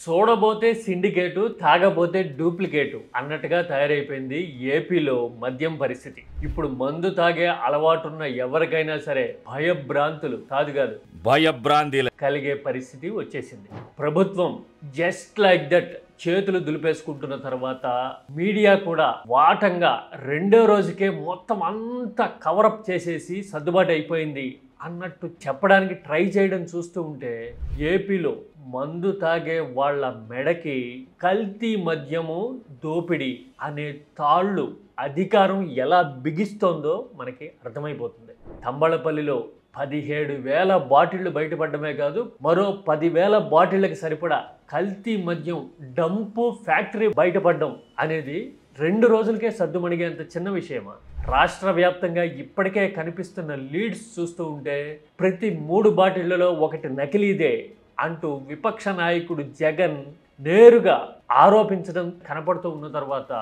చూడబోతే syndicate, తాగబోతే duplicate అన్నట్టుగా తయారైపోయింది ఏపీలో మద్యం పరిస్థితి. ఇప్పుడు మందు తాగే అలవాటున్న ఎవరికైనా సరే భయభ్రాంతులు భయభ్రాంతులు కలిగే పరిస్థితి వచ్చేసింది. ప్రభుత్వం జస్ట్ లైక్ దట్ చేతులు దులిపేసుకుంటున్న తర్వాత మీడియా కూడా వాటంగా రెండో రోజుకే మొత్తం అంతా కవరప్ చేసేసి సర్దుబాటు అయిపోయింది అన్నట్టు చెప్పడానికి ట్రై చేయడం చూస్తూ ఉంటే ఏపీలో మందు తాగే వాళ్ళ మెడకి కల్తీ మద్యము దోపిడీ అనే తాళ్ళు అధికారం ఎలా బిగిస్తోందో మనకి అర్థమైపోతుంది. తంబళపల్లిలో 17,000 బాటిళ్లు బయటపడమే కాదు, మరో 10,000 బాటిళ్లకు సరిపడా కల్తీ మద్యం డంపు ఫ్యాక్టరీ బయటపడడం అనేది 2 రోజులకే సద్దుమణిగేంత చిన్న విషయమా? రాష్ట్ర వ్యాప్తంగా ఇప్పటికే కనిపిస్తున్న లీడ్స్ చూస్తూ ఉంటే ప్రతి 3 బాటిళ్లలో ఒకటి నకిలీదే అంటూ విపక్ష నాయకుడు జగన్ నేరుగా ఆరోపించడం కనపడుతూ ఉన్న తర్వాత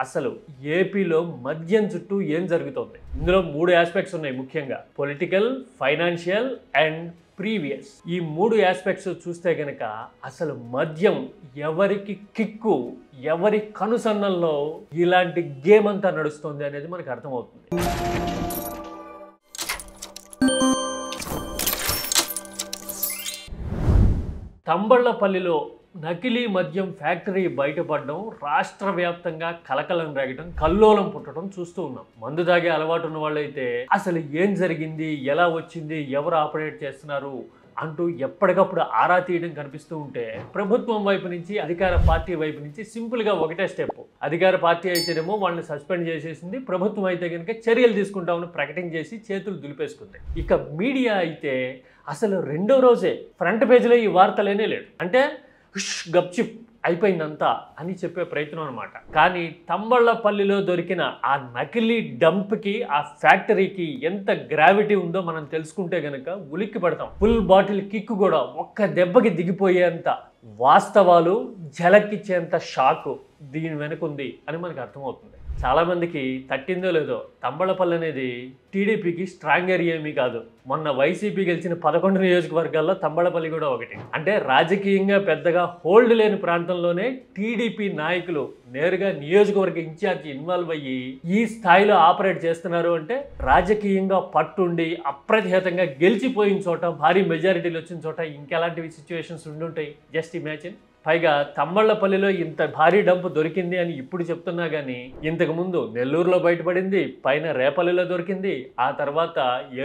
అసలు ఏపీలో మద్యం చుట్టూ ఏం జరుగుతోంది? ఇందులో 3 ఆస్పెక్ట్స్ ఉన్నాయి ముఖ్యంగా: పొలిటికల్, ఫైనాన్షియల్ అండ్ ప్రీవియస్. ఈ 3 ఆస్పెక్ట్స్ చూస్తే కనుక అసలు మద్యం ఎవరికి కిక్కు, ఎవరి కనుసన్నల్లో ఇలాంటి గేమ్ అంతా నడుస్తుంది అనేది మనకు అర్థమవుతుంది. తంబళ్లపల్లిలో నకిలీ మద్యం ఫ్యాక్టరీ బయటపడడం రాష్ట్ర వ్యాప్తంగా కలకలం రేగడం, కల్లోలం పుట్టడం చూస్తూ ఉన్నాం. మందు తాగే అలవాటు ఉన్న వాళ్ళైతే అసలు ఏం జరిగింది, ఎలా వచ్చింది, ఎవరు ఆపరేట్ చేస్తున్నారు అంటూ ఎప్పటికప్పుడు ఆరా తీయడం కనిపిస్తూ ఉంటే, ప్రభుత్వం వైపు నుంచి, అధికార పార్టీ వైపు నుంచి సింపుల్గా ఒకటే స్టెప్. అధికార పార్టీ అయితేనేమో వాళ్ళని సస్పెండ్ చేసేసింది, ప్రభుత్వం అయితే కనుక చర్యలు తీసుకుంటామని ప్రకటించేసి చేతులు దులిపేసుకుంది. ఇక మీడియా అయితే అసలు రెండో రోజే ఫ్రంట్ పేజీలో ఈ వార్తలేనే లేడు. అంటే గప్చిప్ అయిపోయిందంతా అని చెప్పే ప్రయత్నం అనమాట. కానీ తంబళ్లపల్లిలో దొరికిన ఆ నకిలీ డంప్కి, ఆ ఫ్యాక్టరీకి ఎంత గ్రావిటీ ఉందో మనం తెలుసుకుంటే గనక ఉలిక్కి పడతాం. ఫుల్ బాటిల్ కిక్ కూడా ఒక్క దెబ్బకి దిగిపోయేంత వాస్తవాలు ఝలక్కిచ్చేంత షాకు దీని వెనుకుంది అని మనకు అర్థమవుతుంది. చాలామందికి తట్టిందో లేదో, తంబళ్లపల్లి అనేది టీడీపీకి స్ట్రాంగ్ ఏరియా ఏమీ కాదు. మొన్న వైసీపీ గెలిచిన 11 నియోజకవర్గాల్లో తంబళ్లపల్లి కూడా ఒకటి. అంటే రాజకీయంగా పెద్దగా హోల్డ్ లేని ప్రాంతంలోనే టీడీపీ నాయకులు నేరుగా నియోజకవర్గ ఇన్ఛార్జి ఇన్వాల్వ్ అయ్యి ఈ స్థాయిలో ఆపరేట్ చేస్తున్నారు అంటే రాజకీయంగా పట్టుండి అప్రతిహతంగా గెలిచిపోయిన చోట, భారీ మెజారిటీలు వచ్చిన చోట ఇంకెలాంటివి సిచ్యువేషన్స్ ఉండుంటాయి? Just imagine. పైగా తంబళ్లపల్లిలో ఇంత భారీ డంపు దొరికింది అని ఇప్పుడు చెప్తున్నా కానీ ఇంతకుముందు నెల్లూరులో బయటపడింది, పైన రేపల్లిలో దొరికింది, ఆ తర్వాత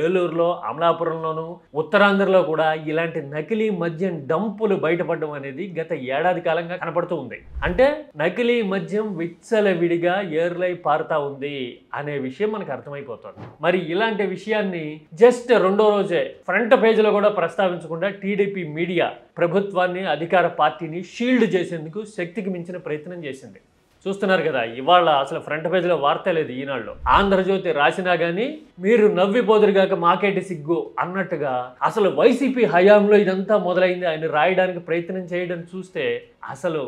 ఏలూరులో, అమలాపురంలోను, ఉత్తరాంధ్రలో కూడా ఇలాంటి నకిలీ మద్యం డంపులు బయటపడడం అనేది గత ఏడాది కాలంగా కనపడుతూ ఉంది. అంటే నకిలీ మద్యం విచ్చలవిడిగా ఏర్లై పారుతా ఉంది అనే విషయం మనకు అర్థమైపోతుంది. మరి ఇలాంటి విషయాన్ని జస్ట్ రెండో రోజే ఫ్రంట్ పేజీలో కూడా ప్రస్తావించకుండా టీడీపీ మీడియా ప్రభుత్వాన్ని, అధికార పార్టీని షీల్డ్ చేసేందుకు శక్తికి మించిన ప్రయత్నం చేసింది. చూస్తున్నారు కదా, ఇవాళ అసలు ఫ్రంట్ పేజీలో వార్త లేదు ఈనాడులో. ఆంధ్రజ్యోతి రాసినా కానీ మీరు నవ్విపోదురుగాక మాకేటి సిగ్గు అన్నట్టుగా అసలు వైసీపీ హయాంలో ఇదంతా మొదలైంది ఆయన రాయడానికి ప్రయత్నం చేయడం చూస్తే అసలు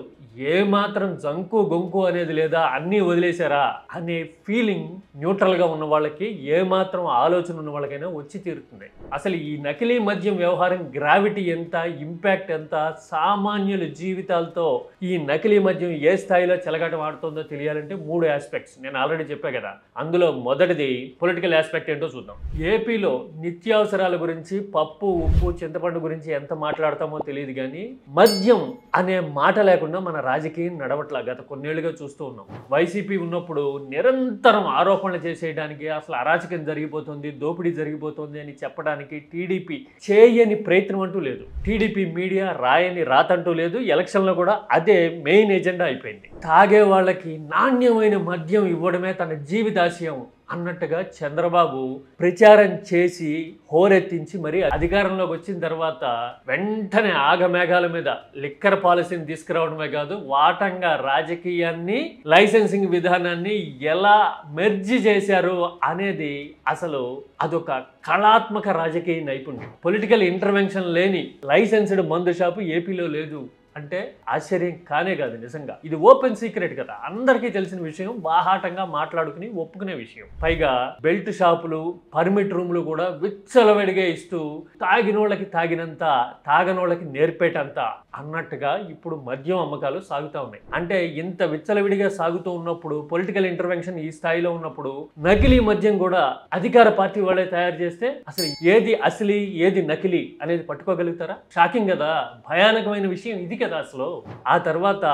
ఏమాత్రం జంకు గొంకు అనేది లేదా, అన్నీ వదిలేశారా అనే ఫీలింగ్ న్యూట్రల్గా ఉన్న వాళ్ళకి, ఏమాత్రం ఆలోచన ఉన్న వాళ్ళకైనా వచ్చి తీరుతుంది. అసలు ఈ నకిలీ మద్యం వ్యవహారం గ్రావిటీ ఎంత, ఇంపాక్ట్ ఎంత, సామాన్యుల జీవితాలతో ఈ నకిలీ మద్యం ఏ స్థాయిలో చెలగాటం ఆడుతుందో తెలియాలంటే 3 ఆస్పెక్ట్స్ నేను ఆల్రెడీ చెప్పా కదా. అందులో మొదటిది పొలిటికల్ ఆస్పెక్ట్ ఏంటో చూద్దాం. ఏపీలో నిత్యావసరాల గురించి, పప్పు, ఉప్పు, చింతపండు గురించి ఎంత మాట్లాడతామో తెలియదు కానీ మద్యం అనే మాట లేకుండా మన రాజకీయం నడవట్లా గత కొన్నేళ్లుగా చూస్తూ ఉన్నాం. వైసీపీ ఉన్నప్పుడు నిరంతరం ఆరోపణలు చేసేయడానికి, అసలు అరాచకం జరిగిపోతుంది, దోపిడీ జరిగిపోతుంది అని చెప్పడానికి టీడీపీ చేయని ప్రయత్నం అంటూ లేదు. టీడీపీ మీడియా రాయని రాతంటూ లేదు. ఎలక్షన్లో కూడా అదే మెయిన్ ఎజెండా అయిపోయింది. తాగే వాళ్ళకి నాణ్యమైన మద్యం ఇవ్వడమే తన జీవితాశయం అన్నట్టుగా చంద్రబాబు ప్రచారం చేసి హోరెత్తించి మరి అధికారంలోకి వచ్చిన తర్వాత వెంటనే ఆగమేఘాల మీద లిక్కర్ పాలసీని తీసుకురావడమే కాదు, వాటంగా రాజకీయాన్ని, లైసెన్సింగ్ విధానాన్ని ఎలా మెర్జి చేశారు అనేది అసలు అదొక కళాత్మక రాజకీయ నైపుణ్యం. పొలిటికల్ ఇంటర్వెన్షన్ లేని లైసెన్స్డ్ మందు షాపు ఏపీలో లేదు అంటే ఆశ్చర్యం కానే కాదు. నిజంగా ఇది ఓపెన్ సీక్రెట్ కదా, అందరికీ తెలిసిన విషయం, బాహాటంగా మాట్లాడుకుని ఒప్పుకునే విషయం. పైగా బెల్ట్ షాపులు, పర్మిట్ రూములు కూడా విచ్చలవిడిగా ఇస్తూ తాగినోళ్ళకి తాగినంత, తాగనోళ్ళకి నేర్పేటంత అన్నట్టుగా ఇప్పుడు మద్యం అమ్మకాలు సాగుతూ ఉన్నాయి. అంటే ఇంత విచ్చలవిడిగా సాగుతూ ఉన్నప్పుడు, పొలిటికల్ ఇంటర్వెన్షన్ ఈ స్థాయిలో ఉన్నప్పుడు, నకిలీ మద్యం కూడా అధికార పార్టీ వాళ్ళే తయారు చేస్తే అసలు ఏది అసలు ఏది నకిలీ అనేది పట్టుకోగలుగుతారా? షాకింగ్ కదా, భయానకమైన విషయం ఇది కదా అసలు. ఆ తర్వాత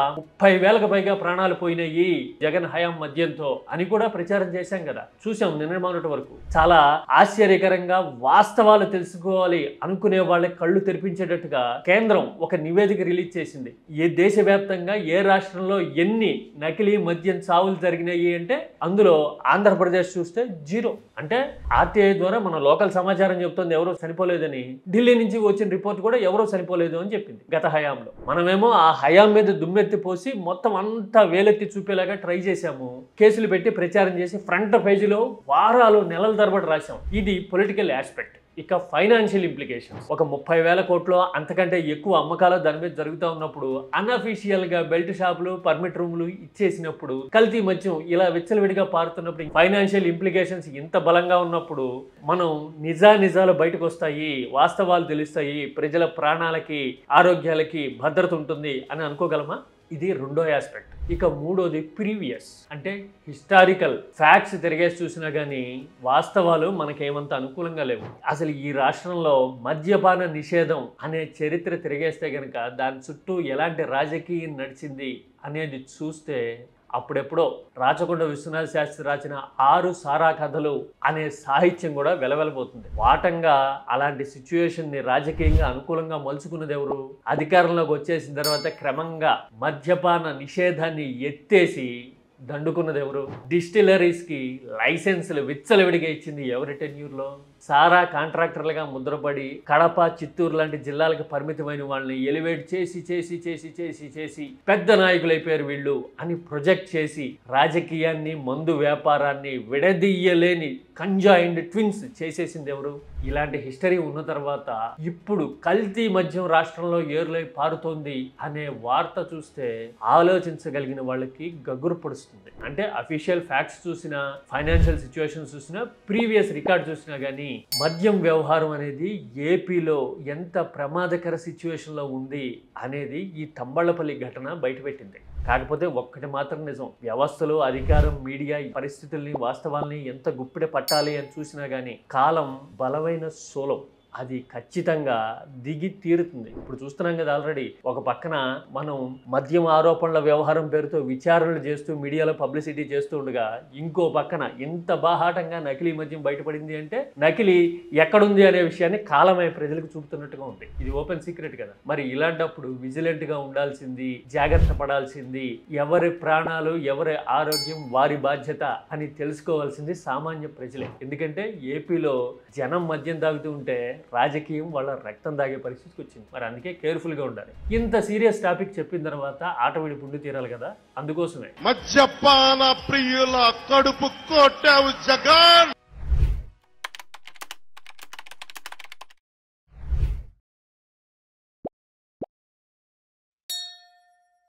30,000కు పైగా ప్రాణాలు పోయినాయి జగన్ హయాం మద్యంతో అని కూడా ప్రచారం చేశాం కదా, చూసాం నిన్న మొన్నటి వరకు. చాలా ఆశ్చర్యకరంగా వాస్తవాలు తెలుసుకోవాలి అనుకునే వాళ్ళకి కళ్ళు తెరిపించేటట్టుగా కేంద్రం ఒక నివేదిక రిలీజ్ చేసింది. ఏ దేశవ్యాప్తంగా ఏ రాష్ట్రంలో ఎన్ని నకిలీ మద్యం చావులు జరిగినాయి అంటే అందులో ఆంధ్రప్రదేశ్ చూస్తే 0. అంటే ఆర్టీఐ ద్వారా మన లోకల్ సమాచారం చెప్తుంది ఎవరో చనిపోలేదని, ఢిల్లీ నుంచి వచ్చిన రిపోర్ట్ కూడా ఎవరో చనిపోలేదు అని చెప్పింది గత హయాంలో. మనమేమో ఆ హయాం మీద దుమ్మెత్తి పోసి మొత్తం అంతా వేలెత్తి చూపేలాగా ట్రై చేశాము, కేసులు పెట్టి ప్రచారం చేసి ఫ్రంట్ పేజీలో వారాలు నెలల తరబడి రాశాం. ఇది పొలిటికల్ ఆస్పెక్ట్. ఇక ఫైనాన్షియల్ ఇంప్లికేషన్స్, ఒక 30,000 కోట్లు అంతకంటే ఎక్కువ అమ్మకాలు దాని మీద జరుగుతూ ఉన్నప్పుడు, అన్అఫీషియల్ గా బెల్ట్ షాపులు, పర్మిట్ రూములు ఇచ్చేసినప్పుడు, కల్తీ మద్యం ఇలా విచ్చలవిడిగా పారుతున్నప్పుడు, ఫైనాన్షియల్ ఇంప్లికేషన్స్ ఇంత బలంగా ఉన్నప్పుడు మనం నిజాలు బయటకు వస్తాయి, వాస్తవాలు తెలుస్తాయి, ప్రజల ప్రాణాలకి ఆరోగ్యాలకి భద్రత ఉంటుంది అని అనుకోగలమా? ఇది రెండో ఆస్పెక్ట్. ఇక మూడోది ప్రీవియస్, అంటే హిస్టారికల్ ఫ్యాక్ట్స్ తిరిగేసి చూసినా కానీ వాస్తవాలు మనకేమంత అనుకూలంగా లేవు. అసలు ఈ రాష్ట్రంలో మద్యపాన నిషేధం అనే చరిత్ర తిరిగేస్తే కనుక దాని చుట్టూ ఎలాంటి రాజకీయం నడిచింది అనేది చూస్తే అప్పుడెప్పుడో రాచకొండ విశ్వనాథ శాస్త్రి రాసిన 6 సారా కథలు అనే సాహిత్యం కూడా వెలవెలబోతుంది. వాటంగా అలాంటి సిచ్యువేషన్ని రాజకీయంగా అనుకూలంగా మలుచుకున్నది ఎవరు? అధికారంలోకి వచ్చేసిన తర్వాత క్రమంగా మద్యపాన నిషేధాన్ని ఎత్తేసి దండుకున్నది ఎవరు? డిస్టిలరీస్ కి లైసెన్సులు విచ్చలవిడిగా ఇచ్చింది ఎవరి టెన్యూర్లో? సారా కాంట్రాక్టర్లుగా ముద్రపడి కడప, చిత్తూరు లాంటి జిల్లాలకు పరిమితమైన వాళ్ళని ఎలివేట్ చేసి చేసి చేసి చేసి చేసి పెద్ద నాయకులైపోయారు వీళ్ళు అని ప్రొజెక్ట్ చేసి రాజకీయాన్ని, మందు వ్యాపారాన్ని విడదీయలేని కంజాయిండ్ ట్విన్స్ చేసేసింది ఎవరు? ఇలాంటి హిస్టరీ ఉన్న తర్వాత ఇప్పుడు కల్తీ మద్యం రాష్ట్రంలో ఏరులై పారుతోంది అనే వార్త చూస్తే ఆలోచించగలిగిన వాళ్ళకి గగురు పొడుస్తుంది. అంటే అఫీషియల్ ఫ్యాక్ట్స్ చూసినా, ఫైనాన్షియల్ సిచ్యువేషన్ చూసినా, ప్రీవియస్ రికార్డ్ చూసినా కానీ మద్యం వ్యవహారం అనేది ఏపీలో ఎంత ప్రమాదకర సిచ్యువేషన్లో ఉంది అనేది ఈ తంబళ్లపల్లి ఘటన బయటపెట్టింది. కాకపోతే ఒక్కటి మాత్రం నిజం, వ్యవస్థలు, అధికారం, మీడియా ఈ పరిస్థితుల్ని, వాస్తవాల్ని ఎంత గుప్పిడ పట్టాలి అని చూసినా కానీ కాలం బలమైన సోలం, అది ఖచ్చితంగా దిగి తీరుతుంది. ఇప్పుడు చూస్తున్నాం కదా, ఆల్రెడీ ఒక పక్కన మనం మద్యం ఆరోపణల వ్యవహారం పేరుతో విచారణలు చేస్తూ మీడియాలో పబ్లిసిటీ చేస్తూ ఉండగా, ఇంకో పక్కన ఇంత బాహాటంగా నకిలీ మద్యం బయటపడింది అంటే నకిలీ ఎక్కడుంది అనే విషయాన్ని కాలమే ప్రజలకు చూపుతున్నట్టుగా ఉంది. ఇది ఓపెన్ సీక్రెట్ కదా. మరి ఇలాంటప్పుడు విజిలెంట్ గా ఉండాల్సింది, జాగ్రత్త పడాల్సింది, ఎవరి ప్రాణాలు, ఎవరి ఆరోగ్యం వారి బాధ్యత అని తెలుసుకోవాల్సింది సామాన్య ప్రజలే. ఎందుకంటే ఏపీలో జనం మద్యం తాగుతూ ఉంటే రాజకీయం వాళ్ళ రక్తం దాగే పరిస్థితికి వచ్చింది. మరి అందుకే కేర్ఫుల్ గా ఉండాలి. ఇంత సీరియస్ టాపిక్ చెప్పిన తర్వాత ఆట విడి పుండి తీరాలి కదా, అందుకోసమే మద్యపాన ప్రియుల కడుపు కొట్టావు జగన్.